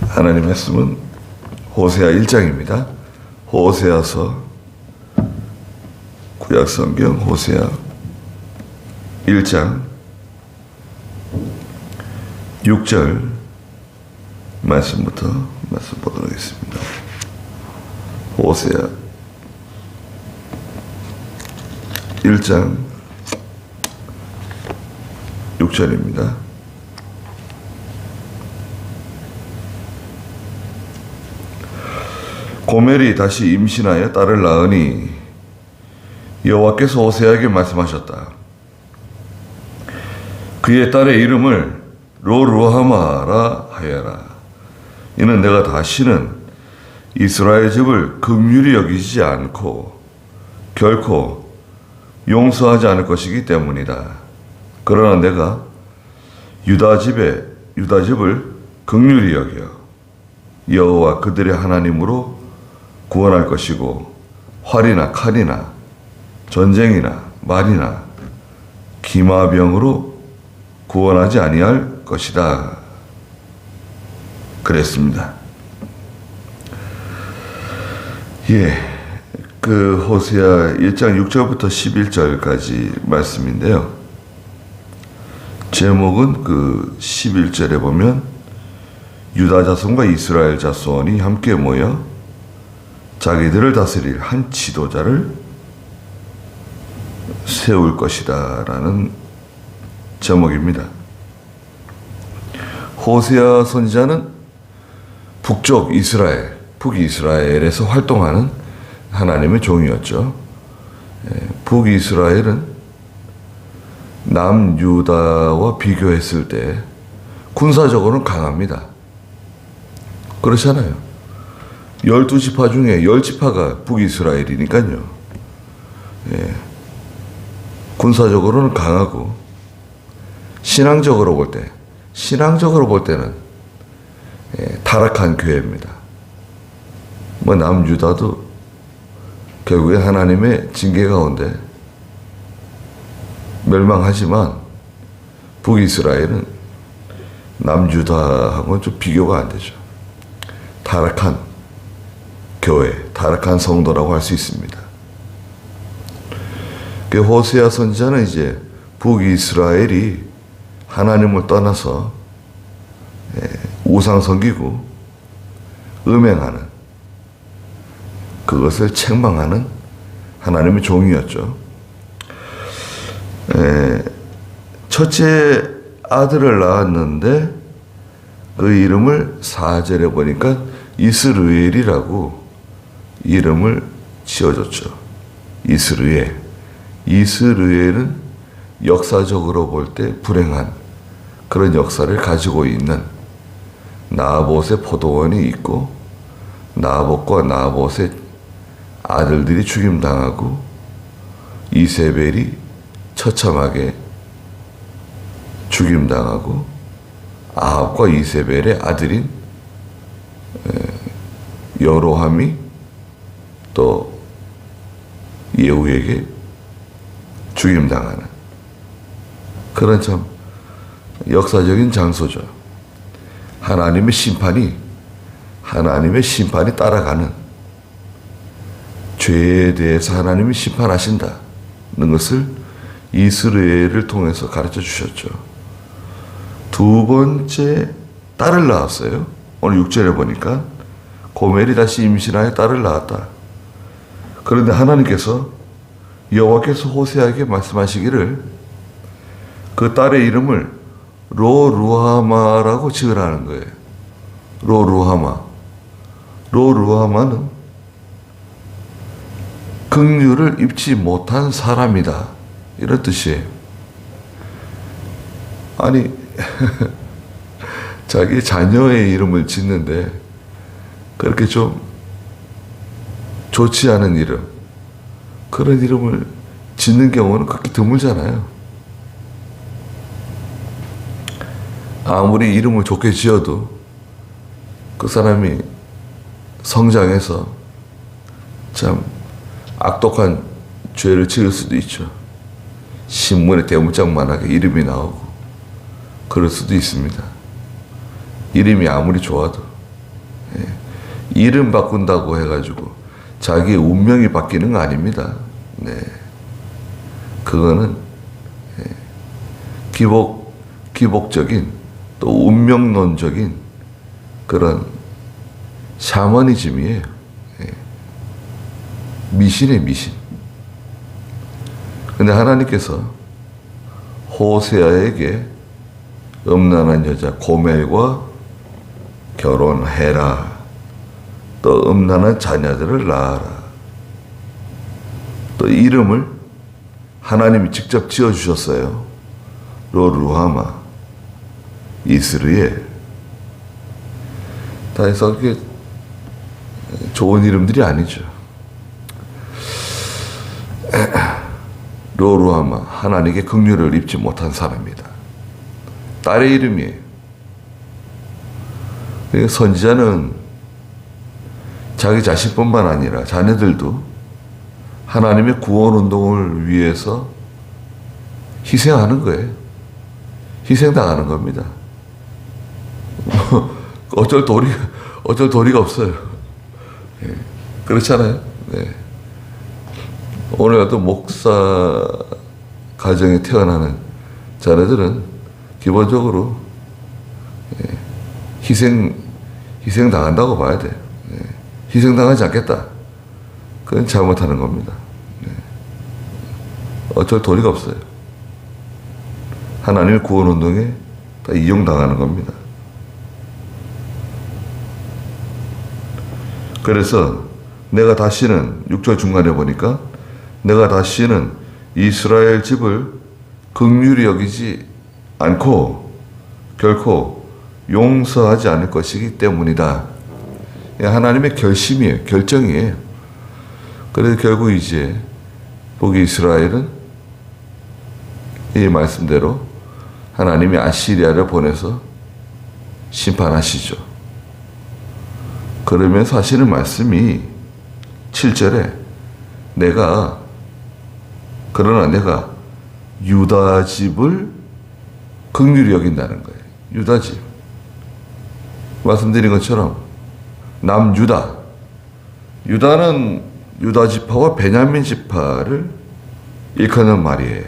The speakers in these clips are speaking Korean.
하나님 말씀은 호세아 1장입니다. 호세아서 구약성경 호세아 1장 6절 말씀부터 말씀 보도록 하겠습니다. 호세아 1장 6절입니다. 고멜이 다시 임신하여 딸을 낳으니 여호와께서 호세아에게 말씀하셨다. 그의 딸의 이름을 로루하마라 하여라. 이는 내가 다시는 이스라엘 집을 긍휼히 여기지 않고 결코 용서하지 않을 것이기 때문이다. 그러나 내가 유다 집을 긍휼히 여겨 여호와 그들의 하나님으로 구원할 것이고 활이나 칼이나 전쟁이나 말이나 기마병으로 구원하지 아니할 것이다. 그랬습니다. 그 호세아 1장 6절부터 11절까지 말씀인데요. 제목은 그 11절에 보면 유다 자손과 이스라엘 자손이 함께 모여 자기들을 다스릴 한 지도자를 세울 것이다 라는 제목입니다. 호세아 선지자는 북이스라엘에서 활동하는 하나님의 종이었죠. 북이스라엘은 남유다와 비교했을 때 군사적으로는 강합니다. 그렇잖아요. 12지파 중에 10지파가 북이스라엘이니까요. 군사적으로는 강하고 신앙적으로 볼 때는 타락한 교회입니다. 남유다도 결국에 하나님의 징계 가운데 멸망하지만 북이스라엘은 남유다하고는 좀 비교가 안 되죠. 타락한 교회, 타락한 성도라고 할 수 있습니다. 그 호세아 선지자는 이제 북이스라엘이 하나님을 떠나서 우상 섬기고 음행하는, 그것을 책망하는 하나님의 종이었죠. 첫째 아들을 낳았는데 그 이름을 4절에 보니까 이스르엘이라고 이름을 지어줬죠. 이스르엘은 역사적으로 볼 때 불행한 그런 역사를 가지고 있는, 나봇의 포도원이 있고 나봇과 나봇의 아들들이 죽임당하고 이세벨이 처참하게 죽임당하고 아합과 이세벨의 아들인 여로함이 또 예후에게 죽임당하는 그런 참 역사적인 장소죠. 하나님의 심판이 따라가는, 죄에 대해서 하나님이 심판하신다는 것을 이스라엘을 통해서 가르쳐 주셨죠. 두 번째 딸을 낳았어요. 오늘 6절에 보니까 고멜이 다시 임신하여 딸을 낳았다. 그런데 하나님께서 여호와께서 호세아에게 말씀하시기를 그 딸의 이름을 로루하마라고 지으라는 거예요. 로루하마는 긍휼을 입지 못한 사람이다, 이런 뜻이에요. 아니 자기 자녀의 이름을 짓는데 그렇게 좀 좋지 않은 이름, 그런 이름을 짓는 경우는 그렇게 드물잖아요. 아무리 이름을 좋게 지어도 그 사람이 성장해서 참 악독한 죄를 지을 수도 있죠. 신문에 대문짝만하게 이름이 나오고 그럴 수도 있습니다. 이름이 아무리 좋아도 이름 바꾼다고 해가지고 자기 운명이 바뀌는 거 아닙니다. 네. 그거는 기복적인 또 운명론적인 그런 샤머니즘이에요. 미신의 미신. 근데 하나님께서 호세아에게 음란한 여자 고멜과 결혼해라. 또 음란한 자녀들을 낳아라. 또 이름을 하나님이 직접 지어주셨어요. 로루하마, 이스르엘. 다 해서 그게 좋은 이름들이 아니죠. 로루하마, 하나님께 긍휼을 입지 못한 사람이다. 딸의 이름이에요. 선지자는 자기 자신뿐만 아니라 자녀들도 하나님의 구원 운동을 위해서 희생하는 거예요. 희생당하는 겁니다. 어쩔 도리가 없어요. 그렇잖아요. 네. 오늘 같은 목사 가정에 태어나는 자녀들은 기본적으로 희생당한다고 봐야 돼요. 희생당하지 않겠다. 그건 잘못하는 겁니다. 어쩔 도리가 없어요. 하나님의 구원운동에 다 이용당하는 겁니다. 그래서 내가 다시는 6절 중간에 보니까 내가 다시는 이스라엘 집을 긍휼히 여기지 않고 결코 용서하지 않을 것이기 때문이다. 하나님의 결심이에요. 결정이에요. 그래서 결국 이제 북이스라엘은 이 말씀대로 하나님이 아시리아를 보내서 심판하시죠. 그러면서 하시는 말씀이 7절에 그러나 내가 유다 집을 긍휼히 여긴다는 거예요. 유다 집. 말씀드린 것처럼 남유다. 유다는 유다 지파와 베냐민 지파를 일컫는 말이에요.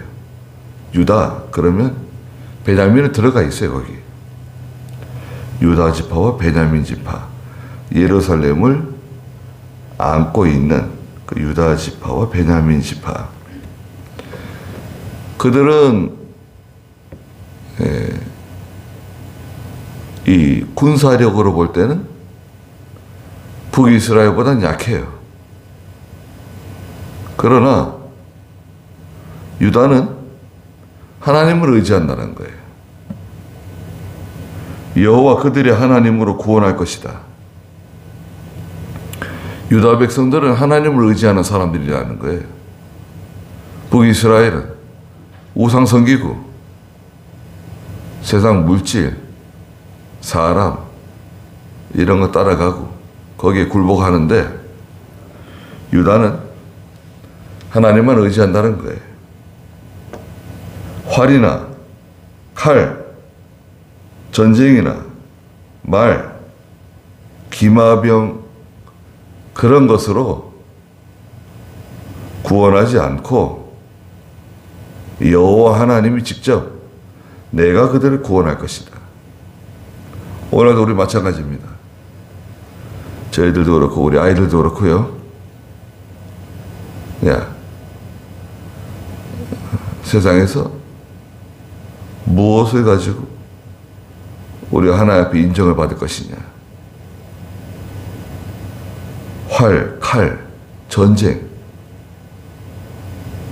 유다 그러면 베냐민은 들어가 있어요. 거기. 유다 지파와 베냐민 지파. 예루살렘을 안고 있는 그 유다 지파와 베냐민 지파. 그들은 이 군사력으로 볼 때는 북이스라엘보다는 약해요. 그러나 유다는 하나님을 의지한다는 거예요. 여호와 그들의 하나님으로 구원할 것이다. 유다 백성들은 하나님을 의지하는 사람들이라는 거예요. 북이스라엘은 우상 섬기고 세상 물질, 사람 이런 거 따라가고 거기에 굴복하는데 유다는 하나님만 의지한다는 거예요. 활이나 칼, 전쟁이나 말, 기마병 그런 것으로 구원하지 않고 여호와 하나님이 직접 내가 그들을 구원할 것이다. 오늘도 우리 마찬가지입니다. 저희들도 그렇고 우리 아이들도 그렇고요. 세상에서 무엇을 가지고 우리가 하나님 앞에 인정을 받을 것이냐. 활, 칼, 전쟁.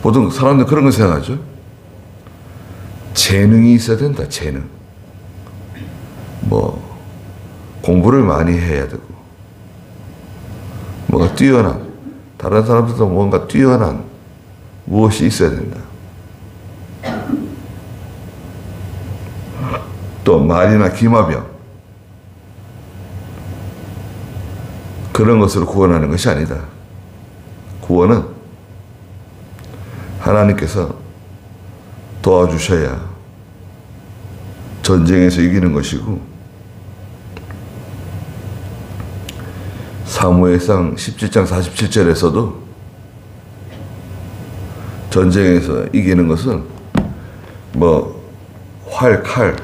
보통 사람들 그런 걸 생각하죠. 재능이 있어야 된다. 재능. 공부를 많이 해야 되고 뭔가 뛰어난, 다른 사람들도 뭔가 뛰어난 무엇이 있어야 된다. 또 말이나 기마병 그런 것으로 구원하는 것이 아니다. 구원은 하나님께서 도와주셔야 전쟁에서 이기는 것이고 사무엘상 17장 47절에서도 전쟁에서 이기는 것은 뭐 활, 칼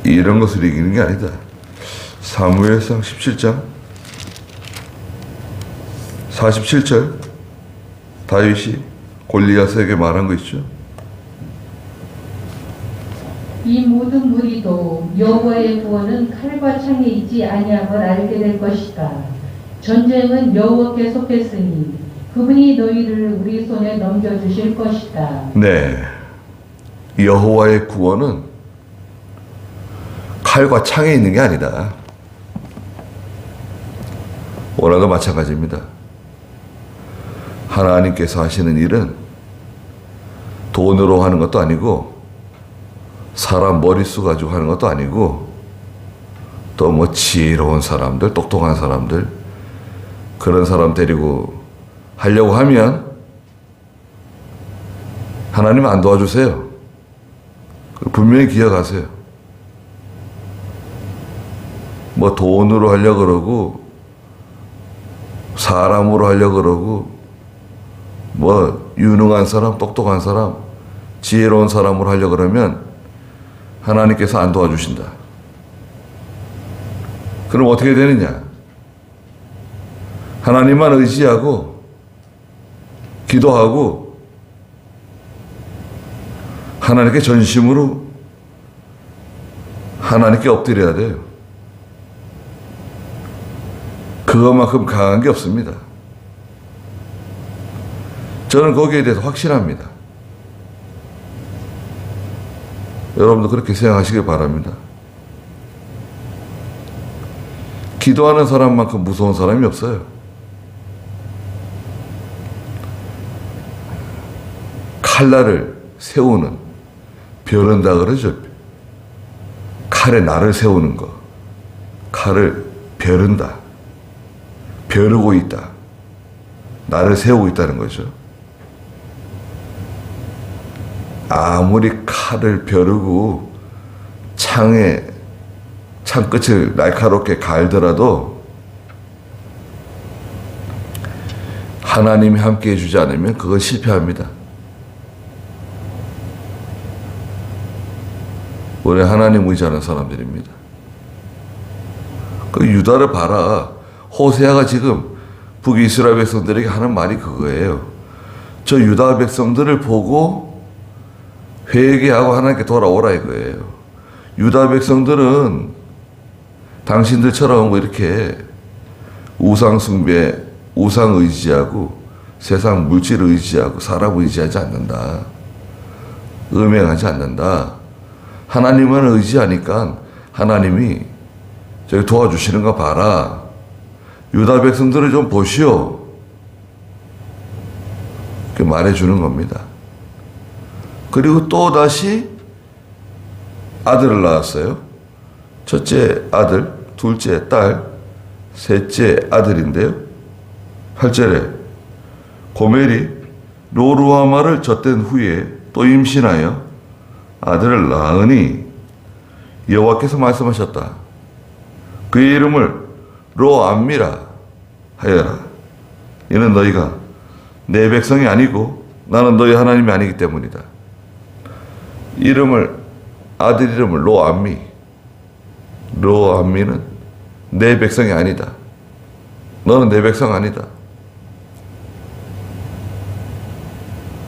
이런 것을 이기는 게 아니다. 사무엘상 17장 47절 다윗이 골리앗에게 말한 거 있죠. 이 모든 무리도 여호와의 구원은 칼과 창에 있지 아니함을 알게 될 것이다. 전쟁은 여호와께 속했으니 그분이 너희를 우리 손에 넘겨주실 것이다. 네, 여호와의 구원은 칼과 창에 있는 게 아니다. 오늘도 마찬가지입니다. 하나님께서 하시는 일은 돈으로 하는 것도 아니고 사람 머릿수 가지고 하는 것도 아니고 또 뭐 지혜로운 사람들, 똑똑한 사람들 그런 사람 데리고 하려고 하면 하나님 안 도와주세요. 분명히 기억하세요. 뭐 돈으로 하려고 그러고 사람으로 하려고 그러고 뭐 유능한 사람, 똑똑한 사람, 지혜로운 사람으로 하려고 그러면 하나님께서 안 도와주신다. 그럼 어떻게 되느냐? 하나님만 의지하고 기도하고 하나님께 전심으로 하나님께 엎드려야 돼요. 그것만큼 강한 게 없습니다. 저는 거기에 대해서 확신합니다. 여러분도 그렇게 생각하시길 바랍니다. 기도하는 사람만큼 무서운 사람이 없어요. 칼날을 세우는, 벼른다 그러죠. 칼에 날을 세우는 거. 칼을 벼른다. 벼르고 있다. 날을 세우고 있다는 거죠. 아무리 칼을 벼르고 창끝을 날카롭게 갈더라도 하나님이 함께 해주지 않으면 그건 실패합니다. 우리 하나님 의지하는 사람들입니다. 그 유다를 봐라. 호세아가 지금 북이스라엘 백성들에게 하는 말이 그거예요. 저 유다 백성들을 보고 회개하고 하나님께 돌아오라 이거예요. 유다 백성들은 당신들처럼 뭐 이렇게 우상 숭배, 우상 의지하고 세상 물질 의지하고 사람 의지하지 않는다. 음행하지 않는다. 하나님을 의지하니까 하나님이 저기 도와주시는 거 봐라. 유다 백성들을 좀 보시오. 이렇게 말해주는 겁니다. 그리고 또 다시 아들을 낳았어요. 첫째 아들, 둘째 딸, 셋째 아들인데요. 8절에 고멜이 로루아마를 젖댄 후에 또 임신하여 아들을 낳으니 여호와께서 말씀하셨다. 그의 이름을 로암미라 하여라. 이는 너희가 내 백성이 아니고 나는 너희 하나님이 아니기 때문이다. 아들 이름을 로암미. 로암미는 내 백성이 아니다. 너는 내 백성 아니다.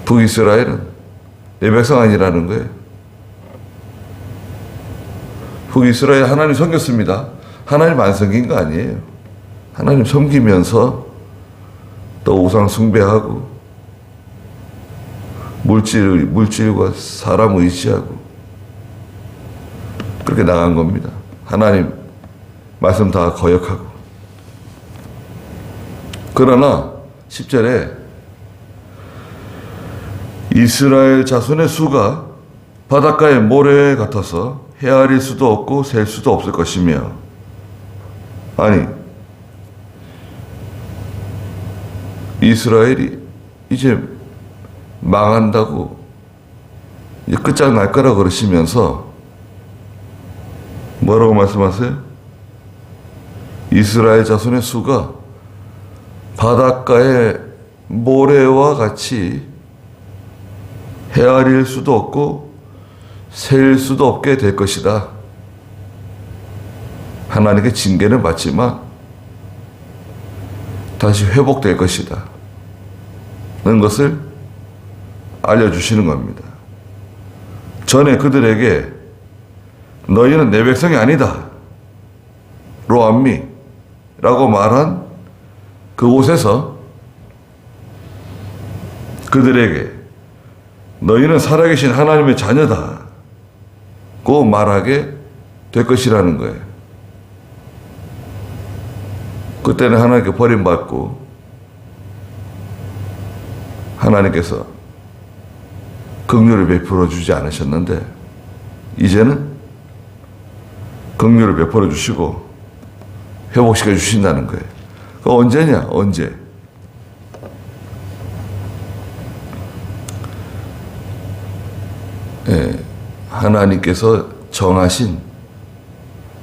북이스라엘은 내 백성 아니라는 거예요. 북이스라엘 하나님 섬겼습니다. 하나님 안 섬긴 거 아니에요. 하나님 섬기면서 또 우상 숭배하고 물질과 사람 의지하고 그렇게 나간 겁니다. 하나님 말씀 다 거역하고. 그러나 10절에 이스라엘 자손의 수가 바닷가의 모래 같아서 헤아릴 수도 없고 셀 수도 없을 것이며. 아니, 이스라엘이 이제 망한다고 이제 끝장날 거라 그러시면서 뭐라고 말씀하세요? 이스라엘 자손의 수가 바닷가의 모래와 같이 헤아릴 수도 없고 셀 수도 없게 될 것이다. 하나님께 징계는 받지만 다시 회복될 것이다. 는 것을 알려주시는 겁니다. 전에 그들에게 너희는 내 백성이 아니다. 로암미 라고 말한 그곳에서 그들에게 너희는 살아계신 하나님의 자녀다. 고 말하게 될 것이라는 거예요. 그때는 하나님께 버림받고 하나님께서 긍휼을 베풀어 주지 않으셨는데 이제는 긍휼을 베풀어 주시고 회복시켜 주신다는 거예요. 그 언제냐? 언제? 예, 하나님께서 정하신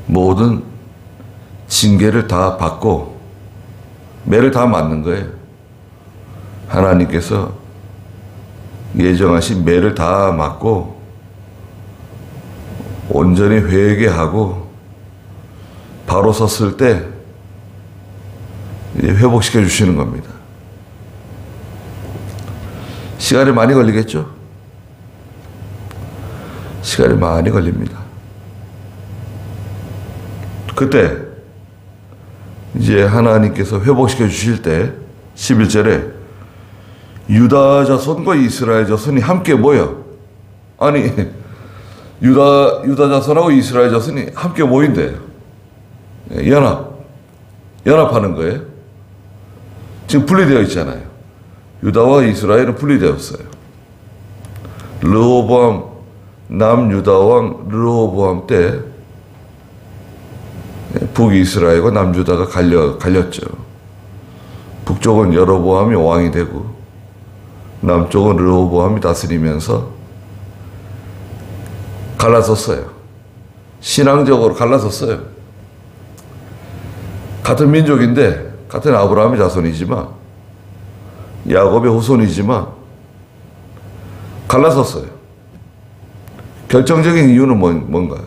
모든 징계를 다 받고 매를 다 맞는 거예요. 하나님께서 예정하신 매를 다 맞고 온전히 회개하고 바로 섰을 때 이제 회복시켜 주시는 겁니다. 시간이 많이 걸리겠죠? 시간이 많이 걸립니다. 그때 이제 하나님께서 회복시켜 주실 때 11절에 유다 자손과 이스라엘 자손이 함께 모여, 아니 유다 자손하고 이스라엘 자손이 함께 모인대요. 연합하는 거예요. 지금 분리되어 있잖아요. 유다와 이스라엘은 분리되었어요. 르호보암 남유다 왕 르호보암 때 북이스라엘과 남유다가 갈렸죠. 북쪽은 여로보암이 왕이 되고 남쪽은 르호보암이 다스리면서 갈라섰어요. 신앙적으로 갈라섰어요. 같은 민족인데 같은 아브라함의 자손이지만 야곱의 후손이지만 갈라섰어요. 결정적인 이유는 뭔가?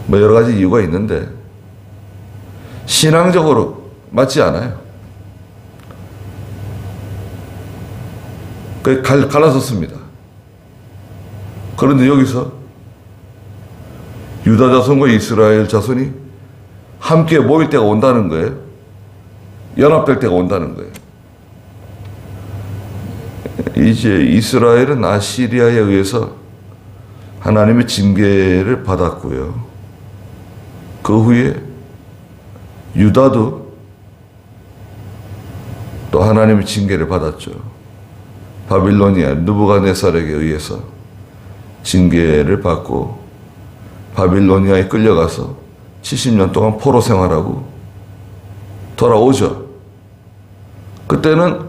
뭐 여러 가지 이유가 있는데 신앙적으로 맞지 않아요. 갈라섰습니다. 그런데 여기서 유다 자손과 이스라엘 자손이 함께 모일 때가 온다는 거예요. 연합될 때가 온다는 거예요. 이제 이스라엘은 아시리아에 의해서 하나님의 징계를 받았고요. 그 후에 유다도 또 하나님의 징계를 받았죠. 바빌로니아 느부갓네살에게 의해서 징계를 받고 바빌로니아에 끌려가서 70년 동안 포로 생활하고 돌아오죠. 그때는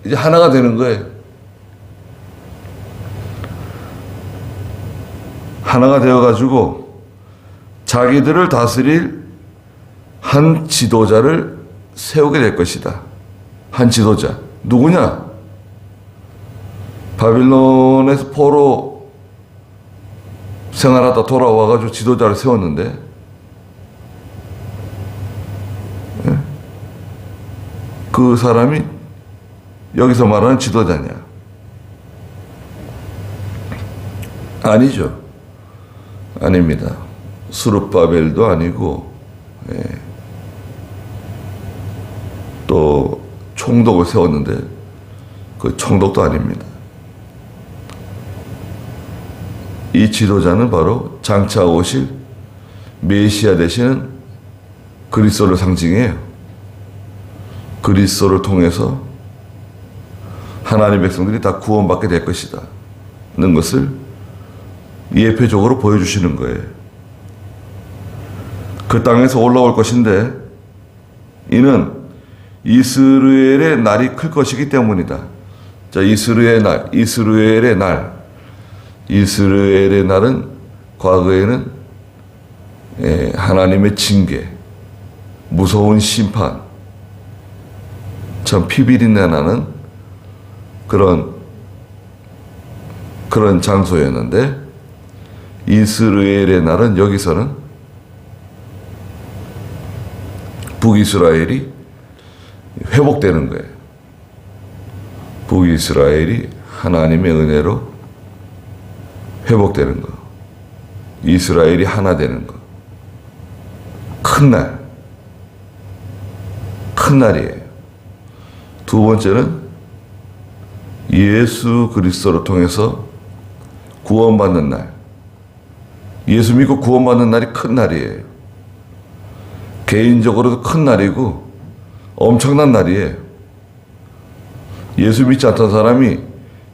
이제 하나가 되는 거예요. 하나가 되어가지고 자기들을 다스릴 한 지도자를 세우게 될 것이다. 한 지도자. 누구냐? 바빌론에서 포로 생활하다 돌아와가지고 지도자를 세웠는데 그 사람이 여기서 말하는 지도자냐? 아니죠. 아닙니다. 수르바벨도 아니고 또 총독을 세웠는데 그 총독도 아닙니다. 이 지도자는 바로 장차 오실 메시아 되시는 그리스도를 상징해요. 그리스도를 통해서 하나님의 백성들이 다 구원받게 될 것이다 는 것을 예표적으로 보여주시는 거예요. 그 땅에서 올라올 것인데 이는 이스라엘의 날이 클 것이기 때문이다. 자, 이스라엘의 날. 이스라엘의 날은 과거에는 하나님의 징계, 무서운 심판, 참 피비린내 나는 그런 장소였는데, 이스라엘의 날은 여기서는 북이스라엘이 회복되는 거예요. 북이스라엘이 하나님의 은혜로 회복되는 거. 이스라엘이 하나 되는 거. 큰 날. 큰 날이에요. 두 번째는 예수 그리스도를 통해서 구원받는 날. 예수 믿고 구원받는 날이 큰 날이에요. 개인적으로도 큰 날이고 엄청난 날이에요. 예수 믿지 않던 사람이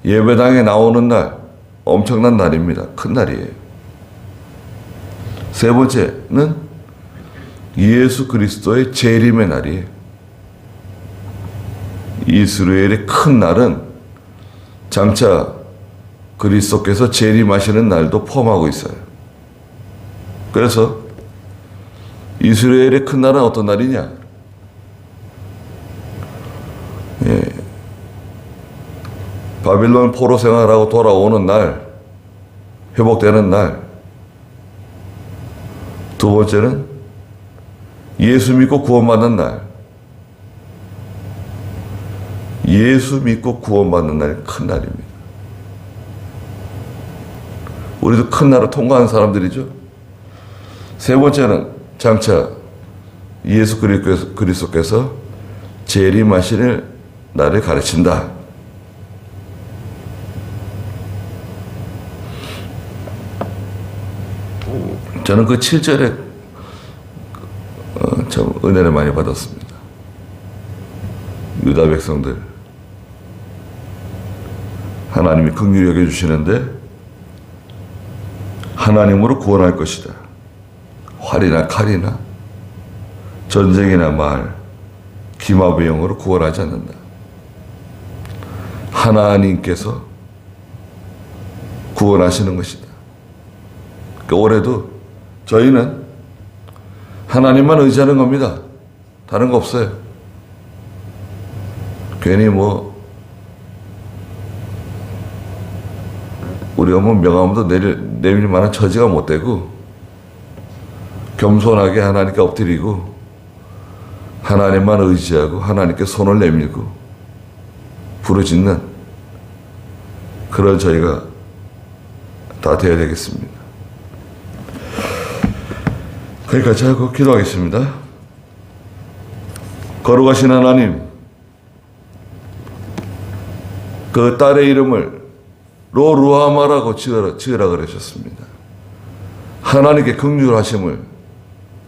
예배당에 나오는 날, 엄청난 날입니다. 큰 날이에요. 세 번째는 예수 그리스도의 재림의 날이에요. 이스라엘의 큰 날은 장차 그리스도께서 재림하시는 날도 포함하고 있어요. 그래서 이스라엘의 큰 날은 어떤 날이냐? 바빌론 포로 생활하고 돌아오는 날, 회복되는 날. 두 번째는 예수 믿고 구원받는 날. 예수 믿고 구원받는 날이 큰 날입니다. 우리도 큰 날을 통과한 사람들이죠. 세 번째는 장차 예수 그리스도께서 재림하실 날을 가르친다. 저는 그 7절에 참 은혜를 많이 받았습니다. 유다 백성들 하나님이 긍휼히 여겨주시는데 하나님으로 구원할 것이다. 활이나 칼이나 전쟁이나 말, 기마의 영으로 구원하지 않는다. 하나님께서 구원하시는 것이다. 그러니까 올해도 저희는 하나님만 의지하는 겁니다. 다른 거 없어요. 괜히 우리가 명함도 내밀 만한 처지가 못 되고, 겸손하게 하나님께 엎드리고 하나님만 의지하고 하나님께 손을 내밀고 부르짖는 그런 저희가 다 되어야 되겠습니다. 그러니까 제가 기도하겠습니다. 거룩하신 하나님, 그 딸의 이름을 로루아마라고 지으라 그러셨습니다. 하나님께 긍휼하심을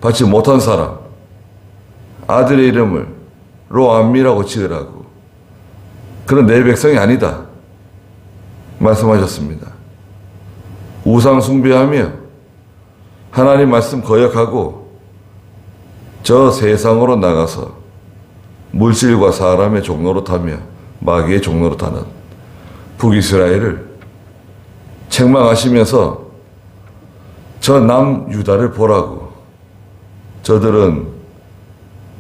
받지 못한 사람, 아들의 이름을 로암미라고 지으라고. 그런 내 백성이 아니다 말씀하셨습니다. 우상 숭배하며 하나님 말씀 거역하고 저 세상으로 나가서 물질과 사람의 종로로 타며 마귀의 종로로 타는 북이스라엘을 책망하시면서 저 남유다를 보라고. 저들은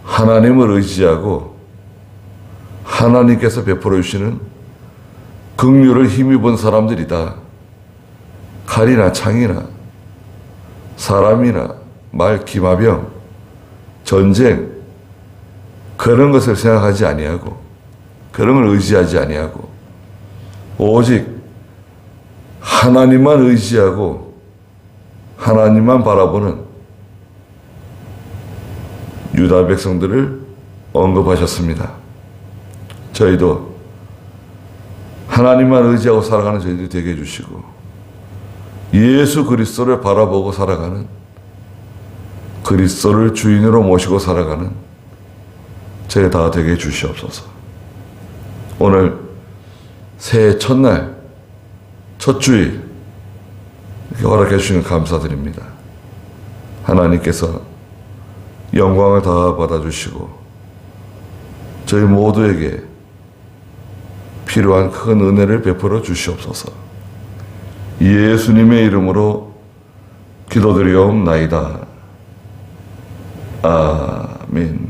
하나님을 의지하고 하나님께서 베풀어 주시는 긍휼을 힘입은 사람들이다. 칼이나 창이나 사람이나 말, 기마병, 전쟁, 그런 것을 생각하지 아니하고 그런 걸 의지하지 아니하고 오직 하나님만 의지하고 하나님만 바라보는 유다 백성들을 언급하셨습니다. 저희도 하나님만 의지하고 살아가는 저희들이 되게 해주시고 예수 그리스도를 바라보고 살아가는, 그리스도를 주인으로 모시고 살아가는 저희 다 되게 해주시옵소서. 오늘 새해 첫날, 첫 주일 이렇게 허락해 주시는 감사드립니다. 하나님께서 영광을 다 받아주시고 저희 모두에게 필요한 큰 은혜를 베풀어 주시옵소서. 예수님의 이름으로 기도드리옵나이다. 아멘.